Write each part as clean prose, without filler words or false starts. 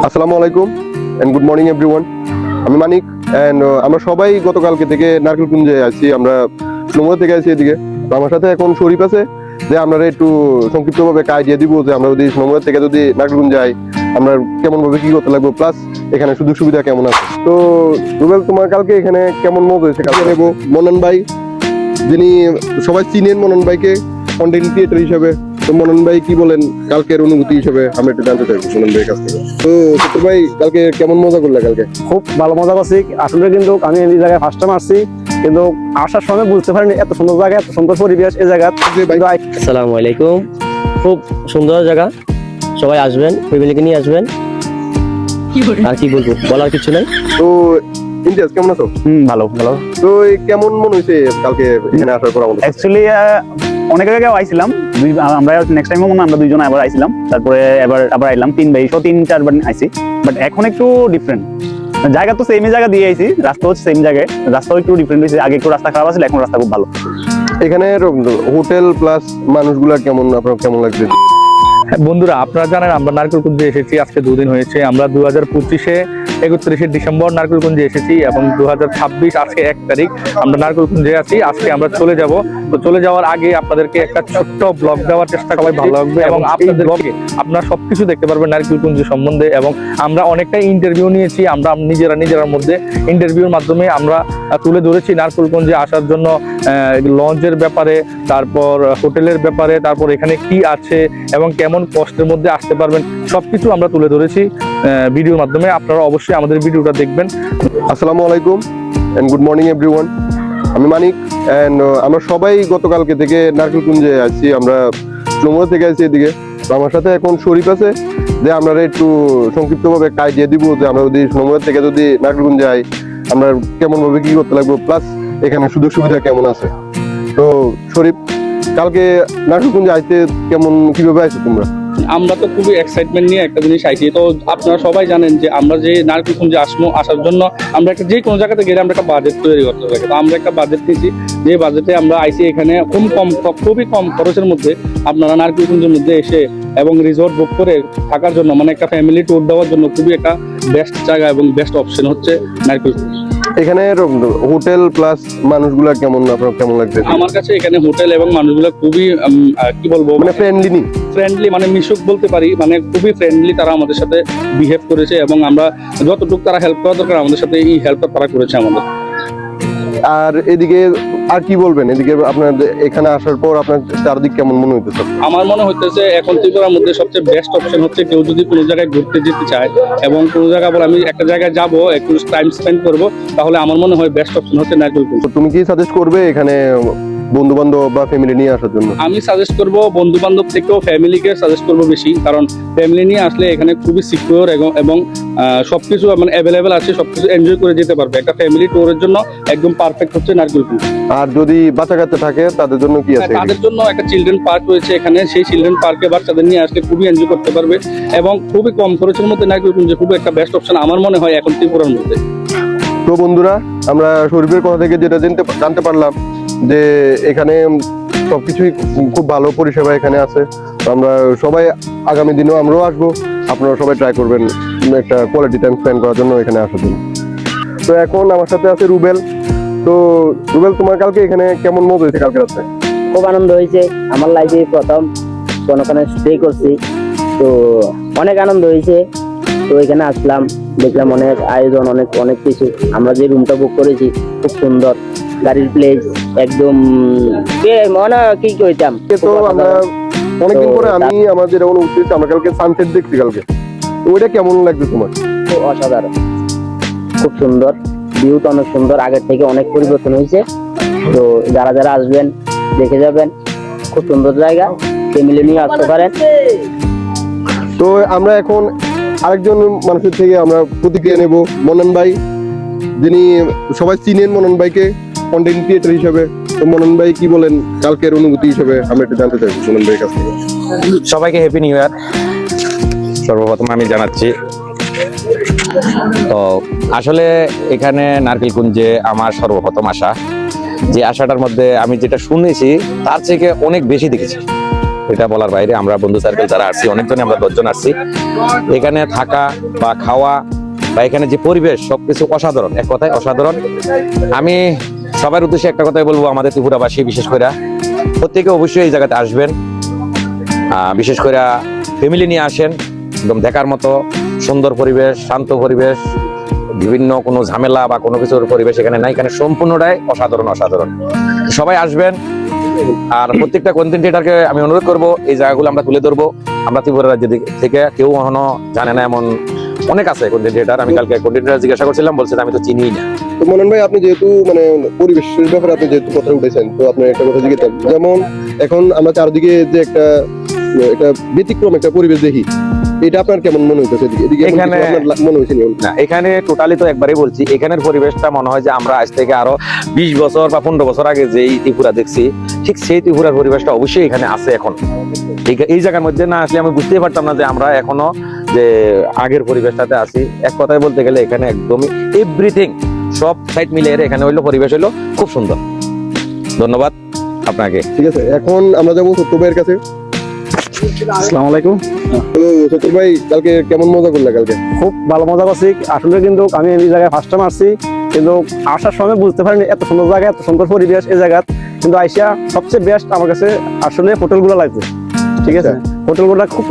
আসসালামু আলাইকুম and good morning everyone. আমি মানিক এন্ড আমরা সবাই গতকালকে থেকে নারকেলকুঞ্জে আছি। আমরা সমুদ্র থেকে আছি এদিকে। তো আমার সাথে এখন শরীফ আছে, যে আমরা একটু সংক্ষিপ্তভাবে একটা আইডিয়া দিব যে আমরা যদি সমুদ্র থেকে যদি নারকেলকুঞ্জ যাই আমরা কেমন ভাবে কি করতে লাগবে, প্লাস এখানে সুযোগ সুবিধা কেমন আছে। তো রুবেল, তোমার কালকে এখানে কেমন মজা হয়েছে? কালকে নেবো মনন ভাই, যিনি সবাই চিনেন মনন ভাইকে কন্টেন্ট ক্রিয়েটর হিসেবে। তো মনন ভাই কি বলেন কালকের অনুভূতি হিসেবে আমরা একটু জানতে চাইবো মনন ভাইয়ের কাছ থেকে। তো সত্তর ভাই, কালকে কেমন মজা করলে? কালকে খুব ভালো মজা করছি আসলে, কিন্তু আমি এই জায়গায় ফার্স্ট টাইম আসছি, কিন্তু আসার সময় বুঝতে পারিনি এত সুন্দর জায়গা, এত সুন্দর পরিবেশ এই জায়গা। আসসালামু আলাইকুম। খুব সুন্দর জায়গা, সবাই আসবেন, ফ্যামিলিকে নিয়ে আসবেন। আর কি বলবো, বলার কিছু নাই। তো ইন্ডিয়াস কেমন আছো? ভালো ভালো। তো কেমন মনে হয়েছে কালকে এখানে আসার পর? আমাদের অ্যাকচুয়ালি অনেক জায়গায় আইছিলাম, আমরা নেক্সট টাইমও মনে হয় আমরা দুইজন আবার আইছিলাম, তারপরে আবার আইলাম 3-4বার আইছি। বাট এখন একটু ডিফারেন্ট, জায়গা তো সেমই জায়গা দিয়ে আইছি, রাস্তা হচ্ছে সেম জায়গায়, রাস্তাও একটু ডিফারেন্ট হয়েছে। আগে একটু রাস্তা খারাপ আছিল, এখন রাস্তা খুব ভালো। এখানে হোটেল প্লাস মানুষগুলা কেমন, আপনার কেমন লাগছে? বন্ধুরা, আপনারা জানেন আমরা নারকেলকুঞ্জে এসেছি, আজকে 2 দিন হয়েছে। আমরা 2025-এ 31শে ডিসেম্বর নারকেলকুঞ্জে এসেছি এবং 2026 আজকে 1 তারিখ আমরা নারকেলকুঞ্জে আছি। আজকে আমরা চলে যাব। তো চলে যাওয়ার আগে আপনাদেরকে একটা ছোট্ট ব্লগ দেওয়ার চেষ্টা করা ভালো লাগবে এবং আপনাদের ব্লগে আপনারা সবকিছু দেখতে পারবেন নারকেলকুঞ্জ সম্বন্ধে। এবং আমরা অনেকটা ইন্টারভিউ নিয়েছি, আমরা নিজেরার মধ্যে ইন্টারভিউর মাধ্যমে আমরা তুলে ধরেছি নারকেলকুঞ্জে আসার জন্য লঞ্চের ব্যাপারে, তারপর হোটেলের ব্যাপারে, তারপর এখানে কি আছে এবং কেমন কষ্টের মধ্যে আসতে পারবেন, সবকিছু আমরা তুলে ধরেছি ভিডিওর মাধ্যমে। আপনারা অবশ্যই আমাদের ভিডিওটা দেখবেন। আসসালামু আলাইকুম এন্ড গুড মর্নিং এভরিওয়ান। আমি মানিক এন্ড আমরা সবাই গতকালকে থেকে নারকেলকুঞ্জে আছি। আমরা সমুদ্র থেকে আছি এদিকে। তো আমার সাথে এখন শরীফ আছে, যে আমরা একটু সংক্ষিপ্তভাবে একটা আইডিয়া দিব যে আমরা যদি সমুদ্র থেকে যদি নারকেলকুঞ্জ যাই আমরা কেমন ভাবে কি করতে লাগবে, প্লাস এখানে সুযোগ সুবিধা কেমন আছে। তো শরীফ, কালকে নারকেলকুঞ্জে আইতে কেমন, কিভাবে আইছো তোমরা? আমরা তো খুবই এক্সাইটমেন্ট নিয়ে একটা জিনিস আইছি। তো আপনারা সবাই জানেন যে আমরা যে নারকেলকুঞ্জে আসার জন্য আমরা একটা যে কোনো জায়গাতে গেলে আমরা একটা বাজেট তৈরি করতে লাগে। তো আমরা একটা বাজেট নিয়েছি, যে বাজেটে আমরা আইছি এখানে খুবই কম খরচের মধ্যে আপনারা নারকেলকুঞ্জের মধ্যে এসে এবং রিসোর্ট বুক করে থাকার জন্য, মানে একটা ফ্যামিলি ট্যুর দেওয়ার জন্য খুবই একটা বেস্ট জায়গা এবং বেস্ট অপশন হচ্ছে নারকেলকুঞ্জ। এখানে হোটেল প্লাস মানুষগুলা কেমন, আপনার কেমন লাগছে? আমার কাছে এখানে হোটেল এবং মানুষগুলো খুবই কি বলবো, মানে ফ্রেন্ডলি, মানে মিশুক বলতে পারি, মানে খুবই ফ্রেন্ডলি। তারা আমাদের সাথে বিহেভ করেছে এবং আমরা যতটুকু তারা হেল্প করা দরকার আমাদের সাথে এই হেল্পটা তারা করেছে আমাদের। আর এদিকে আর কি বলবেন? এদিকে আপনার এখানে আসার পর আপনার চারদিক কেমন মনে হইতেছে? আমার মনে হইতেছে এখন ত্রিপুরার মধ্যে সবচেয়ে বেস্ট অপশন হচ্ছে কেউ যদি কোনো জায়গায় ঘুরতে যেতে চায় এবং কোনো জায়গায় বলে আমি একটা জায়গায় যাব, একটু টাইম স্পেন্ড করব, তাহলে আমার মনে হয় বেস্ট অপশন হচ্ছে নারকেলকুঞ্জ। তুমি কি সাজেস্ট করবে এখানে বন্ধু বান্ধব বা ফ্যামিলি নিয়ে আসার জন্য? আমি সাজেস্ট করব বন্ধু বান্ধব থেকেও ফ্যামিলিকে সাজেস্ট করবো বেশি, কারণ ফ্যামিলি নিয়ে আসলে এখানে খুবই সিকিউর এবং সবকিছু মানে অ্যাভেলেবেল আছে, সবকিছু এনজয় করে যেতে পারবে। একটা ফ্যামিলি ট্যুরের জন্য একদম পারফেক্ট হচ্ছে নারকেলকুঞ্জ। আর যদি বাচ্চা কাচ্চা থাকে তাদের জন্য কি আছে? তাদের জন্য একটা চিলড্রেন পার্ক রয়েছে এখানে, সেই চিলড্রেন পার্কে বাচ্চাদের নিয়ে আসলে খুবই এনজয় করতে পারবে এবং খুবই কম খরচের মধ্যে নারকেলকুঞ্জে খুবই একটা বেস্ট অপশন আমার মনে হয় এখন ত্রিপুরার মধ্যে। তো বন্ধুরা, আমরা শরীফের কথা থেকে যেটা জানতে পারলাম যে এখানে সবকিছুই খুব ভালো পরিষেবা এখানে আছে। তো আমরা সবাই আগামী দিনেও আমরাও আসবো, আপনারা সবাই ট্রাই করবেন একটা কোয়ালিটি টাইম স্পেন্ড করার জন্য এখানে আসার জন্য। তো এখন আমার সাথে আছে রুবেল। তো রুবেল, তোমার কালকে এখানে কেমন মজা হয়েছে? কালকে রাতে খুব আনন্দ হয়েছে, আমার লাইফে প্রথম কোনোখানে স্টে করছি, তো অনেক আনন্দ হয়েছে। তো এখানে আসলাম, দেখলাম অনেক আয়োজন, অনেক কিছু। আমরা যে রুমটা বুক করেছি খুব সুন্দর, গাড়ির প্লেস একদম মনে কি কইতাম। তো আমরা অনেকদিন পরে আমি আমাদের অনুভূতি হচ্ছে, আমরা কালকে সানসেট দেখছি কালকে। তো ওইটা কেমন লাগছে তোমার? অসাধারণ, খুব সুন্দর, ভিউ তো অনেক সুন্দর, আগের থেকে অনেক পরিবর্তন হয়েছে। তো যারা আসবেন দেখে যাবেন, খুব সুন্দর জায়গা, ফ্যামিলি নিয়ে আসতে পারেন। তো আমরা এখন আরেকজন মানুষের থেকে আমরা প্রতিক্রিয়া নেব, মনন ভাই, যিনি সবাই চিনেন মনন ভাইকে কন্টেন্ট ক্রিয়েটর হিসেবে। তো মনন ভাই কি বলেন কালকের অনুভূতি হিসেবে আমরা একটু জানতে চাই মনন ভাইয়ের কাছ থেকে। সবাইকে হ্যাপি নিউ ইয়ার সর্বপ্রথম আমি জানাচ্ছি। তো আসলে এখানে নারকেলকুঞ্জে আমার সর্বপ্রথম আসা, যে আশাটার মধ্যে আমি যেটা শুনেছি তার থেকে অনেক বেশি দেখেছি। তো এটা বলার বাইরে। আমরা বন্ধু সার্কেল যারা আসছি অনেকজনই, আমরা 10 জন আসছি। এখানে থাকা বা খাওয়া বা এখানে যে পরিবেশ সবকিছু অসাধারণ, এক কথায় অসাধারণ। আমি সবার উদ্দেশ্যে একটা কথাই বলবো, আমাদের ত্রিপুরাবাসী বিশেষ করে প্রত্যেকে অবশ্যই এই জায়গাতে আসবেন। বিশেষ করে ফ্যামিলি নিয়ে আসেন, একদম দেখার মতো সুন্দর পরিবেশ, শান্ত পরিবেশ, বিভিন্ন কোনো ঝামেলা বা কোনো কিছুর পরিবেশ এখানে নাই। এখানে সম্পূর্ণটাই অসাধারণ অসাধারণ। সবাই আসবেন। আর প্রত্যেকটা কন্টেন্ট ক্রিয়েটরকে আমি অনুরোধ করবো, এই জায়গাগুলো আমরা তুলে ধরবো। আমরা ত্রিপুরা রাজ্য থেকে কেউ এখনো জানে না এমন অনেক আছে কন্টেন্ট ক্রিয়েটর। আমি কালকে কন্টেন্ট ক্রিয়েটর জিজ্ঞাসা করছিলাম, বলছে আমি তো চিনিই না। তো মনন ভাই, আপনি যেহেতু মানে পরিবেশের ব্যাপারে আপনি যেহেতু কথা উঠেছেন, তো আপনার একটা কথা জিজ্ঞেস, যেমন এখন আমরা চারদিকে যে একটা ব্যতিক্রম একটা পরিবেশ দেখি, এটা আপনার কেমন মনে হইতেছে? এদিকে এখানে মনে হয়েছে না, এখানে টোটালি তো একবারই বলছি, এখানের পরিবেশটা মনে হয় যে আমরা আজ থেকে আরো 20 বছর বা 15 বছর আগে যেই ত্রিপুরা দেখছি, ঠিক সেই ত্রিপুরার পরিবেশটা অবশ্যই এখানে আছে এখন। এই জায়গার মধ্যে না আসলে আমি বুঝতেই পারতাম না যে আমরা এখনো যে আগের পরিবেশটাতে আছি। এক কথায় বলতে গেলে এখানে একদমই এভরিথিং, সব সাইড মিলিয়ে এখানে হইলো পরিবেশ হইলো খুব সুন্দর। ধন্যবাদ আপনাকে। ঠিক আছে, এখন আমরা যাবো ছোট্ট ভাইয়ের কাছে। আসসালামু আলাইকুম। তো ছোট্ট ভাই, কালকে কেমন মজা করলে? কালকে খুব ভালো মজা করছি আসলে, কিন্তু আমি এই জায়গায় ফার্স্ট টাইম আসছি, কিন্তু আসার সময় বুঝতে পারিনি এত সুন্দর জায়গা, এত সুন্দর পরিবেশ এই জায়গা। কিন্তু আইসা সবচেয়ে বেস্ট আমার কাছে আসলে হোটেলগুলো লাগছে। ঠিক আছে, হোটেলগুলো খুব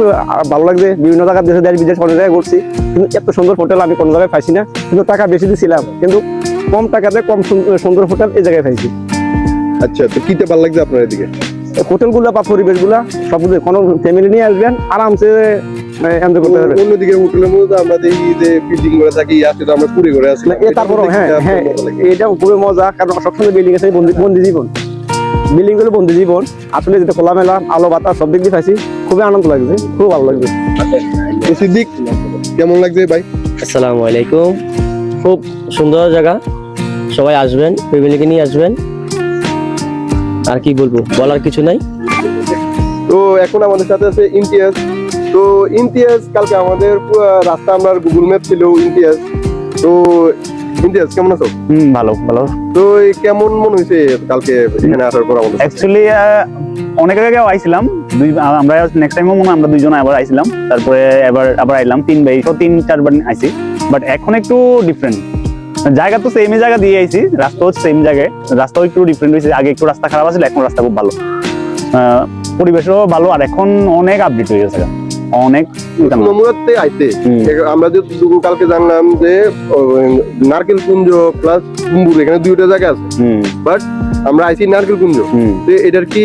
ভালো লাগছে। বিভিন্ন জায়গা দেশে দেশ বিদেশ অনেক জায়গায় ঘুরছি, কিন্তু এত সুন্দর হোটেল আমি কোনো জায়গায় পাইছি না। কিন্তু টাকা বেশি দিয়েছিলাম, কিন্তু কম টাকাতে কম সুন্দর হোটেল এই জায়গায় পাইছি। আচ্ছা, তো কিতে ভালো লাগছে আপনার এদিকে? হোটেলগুলো বা পরিবেশগুলো সব কোনো ফ্যামিলি নিয়ে আসবেন, আরামসে এনজয় করতে পারবেন। অন্যদিকে হোটেলের মধ্যে আমরা দেখি যে বিল্ডিং করে থাকি, আসলে তো আমরা পুরে করে আসি। তারপরে হ্যাঁ, এটা খুবই মজা, কারণ সবসময় বিল্ডিং আছে, বন্দি জীবন, বিল্ডিং গুলো বন্দি জীবন। আসলে যেটা খোলামেলা, আলো বাতাস সব দিক দিয়ে পাইছি, খুবই আনন্দ লাগছে, খুব ভালো লাগছে। তো সিদ্দিক, কেমন লাগছে ভাই? আসসালামু আলাইকুম। খুব সুন্দর জায়গা, সবাই আসবেন, ফ্যামিলিকে নিয়ে আসবেন। আর কি বলবো, বলার কিছু নাই। তো এখন আমাদের সাথে আছে ইমতিয়াজ। তো ইমতিয়াজ, কালকে আমাদের পুরো রাস্তা আমরা গুগল ম্যাপ ছিল ইমতিয়াজ। তো ইমতিয়াজ, কেমন আছো? ভালো ভালো। তো কেমন মনে হয়েছে কালকে এখানে আসার পর? আমাদের অ্যাকচুয়ালি অনেক আগেও আইছিলাম, আমরা নেক্সট টাইমও মনে হয় আমরা দুইজন আবার আইছিলাম, তারপরে আবার আইলাম 3-4 বার আইছি। বাট এখন একটু ডিফারেন্ট, জায়গা তো সেমই জায়গা দিয়ে আইছি, রাস্তাও সেম জায়গায়, রাস্তাও একটু ডিফারেন্ট হয়েছে। আগে একটু রাস্তা খারাপ আছিল, এখন রাস্তা খুব ভালো, পরিবেশও ভালো, আর এখন অনেক আপডেট হয়ে গেছে অনেক। নমুনাতে আইতে আমরা যে কালকে জানলাম যে নারকেল কুঞ্জ প্লাস ডুম্বুর, এখানে দুইটা জায়গা আছে। বাট আমরা আইছি নারকেল কুঞ্জ। এটার কি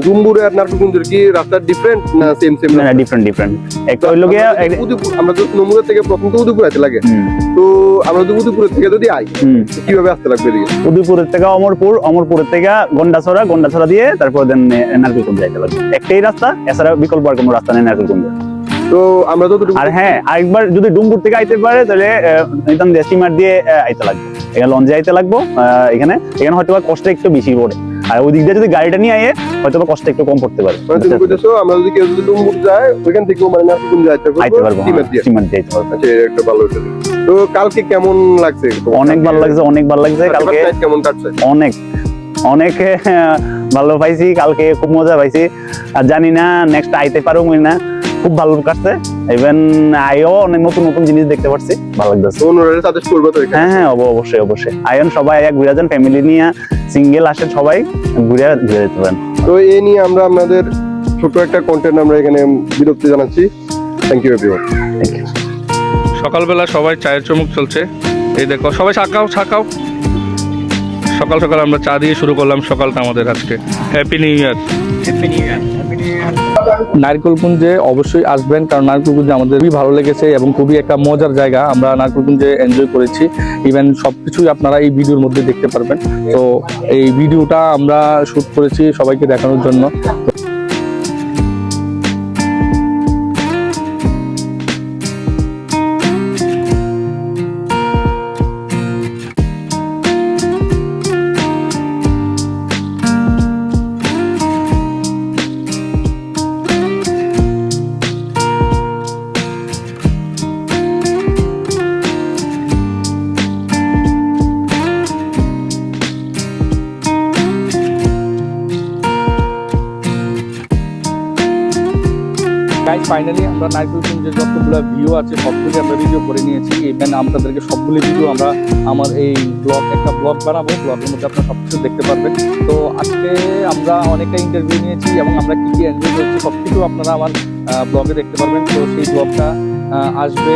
ডুম্বুর আর নারকেল কুঞ্জের কি রাস্তা ডিফারেন্ট না সেম? না, ডিফারেন্ট। একটা হইলো গিয়া আমরা তো নমুনা থেকে প্রথম তো উদয়পুর আইতে লাগে। তো আমরা যদি উদয়পুরের থেকে যদি আই, কিভাবে আসতে লাগবে এদিকে? উদয়পুরের থেকে অমরপুরের থেকে গন্ডাছড়া দিয়ে তারপর দেন নারকেল কুঞ্জ যাইতে লাগবে। একটাই রাস্তা, এছাড়া বিকল্প আর কোনো রাস্তা নেই নারকেল কুঞ্জ। তো আমরা তো আর হ্যাঁ, আরেকবার যদি ডুমপুর থেকে আইতে পারে তাহলে স্টিমার দিয়ে আইতে লাগবে, এখানে লঞ্চে আইতে লাগবো। এখানে হয়তো কষ্ট একটু বেশি পড়ে, আর ওই দিক দিয়ে যদি গাড়িটা নিয়ে আয়ে হয়তো কষ্ট একটু কম পড়তে পারে। তুমি কইতেছো আমরা যদি কেউ যদি ডুমবুর যায়, ওইখান থেকে মানে নারকেল কুঞ্জ আইতে পারবো, স্টিমার দিয়ে আইতে পারবো। আচ্ছা, একটা ভালো হইছে। তো কালকে কেমন লাগছে? অনেক ভালো লাগছে কালকে, কেমন কাটছে? অনেক ভালো পাইছি কালকে, খুব মজা পাইছি। আর জানি না নেক্সট আইতে পারবো না, খুব ভালো কাটছে। ইভেন আইও অনেক নতুন জিনিস দেখতে পাচ্ছি, ভালো লাগছে। অন্যরা সাজেস্ট করবে তো? হ্যাঁ, অবশ্যই আইন সবাই ঘুরে যান, ফ্যামিলি নিয়ে, সিঙ্গেল আসেন, সবাই ঘুরে যেতে পারেন। তো এই নিয়ে আমরা আপনাদের ছোট একটা কন্টেন্ট আমরা এখানে বিরক্তি জানাচ্ছি। Thank you everyone. সকালবেলা সবাই চায়ের চমক চলছে, এই দেখো সবাই ছাকাও। সকাল সকাল আমরা চা দিয়ে শুরু করলাম সকালটা আমাদের আজকে। Happy new year. নারকেলকুঞ্জে অবশ্যই আসবেন, কারণ নারকেলকুঞ্জে আমাদের খুবই ভালো লেগেছে এবং খুবই একটা মজার জায়গা। আমরা নারকেলকুঞ্জে এনজয় করেছি, ইভেন সবকিছুই আপনারা এই ভিডিওর মধ্যে দেখতে পারবেন। তো এই ভিডিওটা আমরা শুট করেছি সবাইকে দেখানোর জন্য। ফাইনালি আমরা নারকেলকুঞ্জের যতগুলো ভিউ আছে সবগুলি আমরা ভিডিও করে নিয়েছি। ইভেন আপনাদেরকে সবগুলি ভিডিও আমরা আমার এই একটা ব্লগ বানাবো, ব্লগের মধ্যে আপনারা সবকিছু দেখতে পারবেন। তো আজকে আমরা অনেকটা ইন্টারভিউ নিয়েছি এবং আমরা কি কি এনজয় করছি সবকিছু আপনারা আমার ব্লগে দেখতে পারবেন। তো সেই ব্লগটা আসবে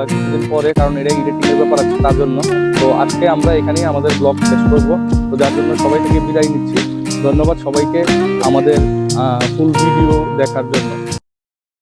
কিছুদিন পরে, কারণ এটা এডিটিংয়ের ব্যাপার আছে তার জন্য। তো আজকে আমরা এখানেই আমাদের ব্লগ শেষ করবো। তো যার জন্য সবাই থেকে বিদায় নিচ্ছি। ধন্যবাদ সবাইকে আমাদের ফুল ভিডিও দেখার জন্য।